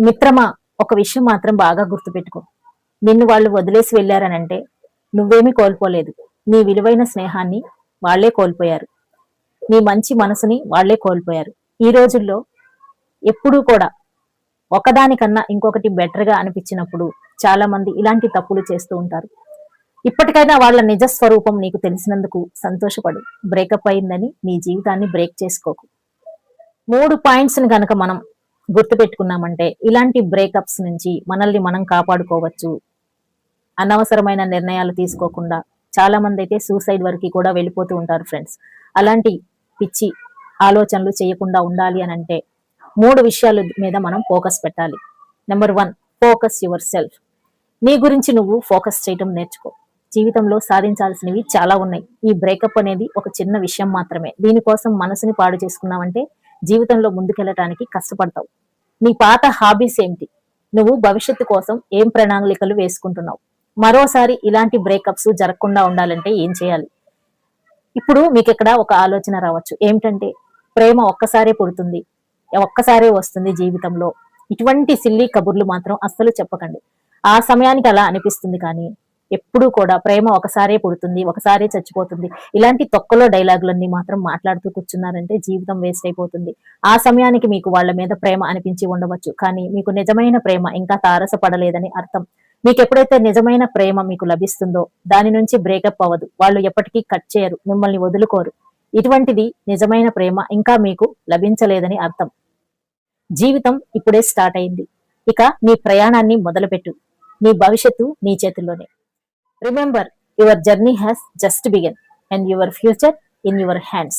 మిత్రమా, ఒక విషయం మాత్రం బాగా గుర్తుపెట్టుకో. నిన్ను వాళ్ళు వదిలేసి వెళ్ళారనంటే నువ్వేమీ కోల్పోలేదు. నీ విలువైన స్నేహాన్ని వాళ్లే కోల్పోయారు. నీ మంచి మనసుని వాళ్లే కోల్పోయారు. ఈ రోజుల్లో ఎప్పుడూ కూడా ఒకదానికన్నా ఇంకొకటి బెటర్ గా అనిపించినప్పుడు చాలా మంది ఇలాంటి తప్పులు చేస్తూ ఉంటారు. ఇప్పటికైనా వాళ్ళ నిజ స్వరూపం నీకు తెలిసినందుకు సంతోషపడు. బ్రేకప్ అయిందని నీ జీవితాన్ని బ్రేక్ చేసుకోకు. 3 పాయింట్స్ ని గనక మనం గుర్తు పెట్టుకున్నామంటే ఇలాంటి బ్రేకప్స్ నుంచి మనల్ని మనం కాపాడుకోవచ్చు. అనవసరమైన నిర్ణయాలు తీసుకోకుండా చాలా మంది అయితే సూసైడ్ వరకు కూడా వెళ్ళిపోతూ ఉంటారు ఫ్రెండ్స్. అలాంటి పిచ్చి ఆలోచనలు చేయకుండా ఉండాలి అని అంటే 3 విషయాల మీద మనం ఫోకస్ పెట్టాలి. Number 1, focus your self. నీ గురించి నువ్వు ఫోకస్ చేయటం నేర్చుకో. జీవితంలో సాధించాల్సినవి చాలా ఉన్నాయి. ఈ బ్రేకప్ అనేది ఒక చిన్న విషయం మాత్రమే. దీనికోసం మనసుని పాడు చేసుకున్నావంటే జీవితంలో ముందుకెళ్ళటానికి కష్టపడతావు. నీ పాత హాబీస్ ఏంటి? నువ్వు భవిష్యత్తు కోసం ఏం ప్రణాళికలు వేసుకుంటున్నావు? మరోసారి ఇలాంటి బ్రేకప్స్ జరగకుండా ఉండాలంటే ఏం చేయాలి? ఇప్పుడు మీకు ఇక్కడ ఒక ఆలోచన రావచ్చు. ఏమిటంటే, ప్రేమ ఒక్కసారే పుడుతుంది, ఒక్కసారే వస్తుంది జీవితంలో. ఇటువంటి సిల్లీ కబుర్లు మాత్రం అస్సలు చెప్పకండి. ఆ సమయానికి అలా అనిపిస్తుంది, కానీ ఎప్పుడూ కూడా ప్రేమ ఒకసారే పుడుతుంది, ఒకసారే చచ్చిపోతుంది, ఇలాంటి తొక్కలో డైలాగులన్నీ మాత్రం మాట్లాడుతూ కూర్చున్నారంటే జీవితం వేస్ట్ అయిపోతుంది. ఆ సమయానికి మీకు వాళ్ళ మీద ప్రేమ అనిపించి ఉండవచ్చు, కానీ మీకు నిజమైన ప్రేమ ఇంకా తారసపడలేదని అర్థం. మీకు ఎప్పుడైతే నిజమైన ప్రేమ మీకు లభిస్తుందో దాని నుంచి బ్రేకప్ అవ్వదు. వాళ్ళు ఎప్పటికీ కట్ చేయరు, మిమ్మల్ని వదులుకోరు. ఇటువంటిది నిజమైన ప్రేమ ఇంకా మీకు లభించలేదని అర్థం. జీవితం ఇప్పుడే స్టార్ట్ అయింది. ఇక నీ ప్రయాణాన్ని మొదలుపెట్టు. నీ భవిష్యత్తు నీ చేతుల్లోనే. Remember, your journey has just begun and your future in your hands.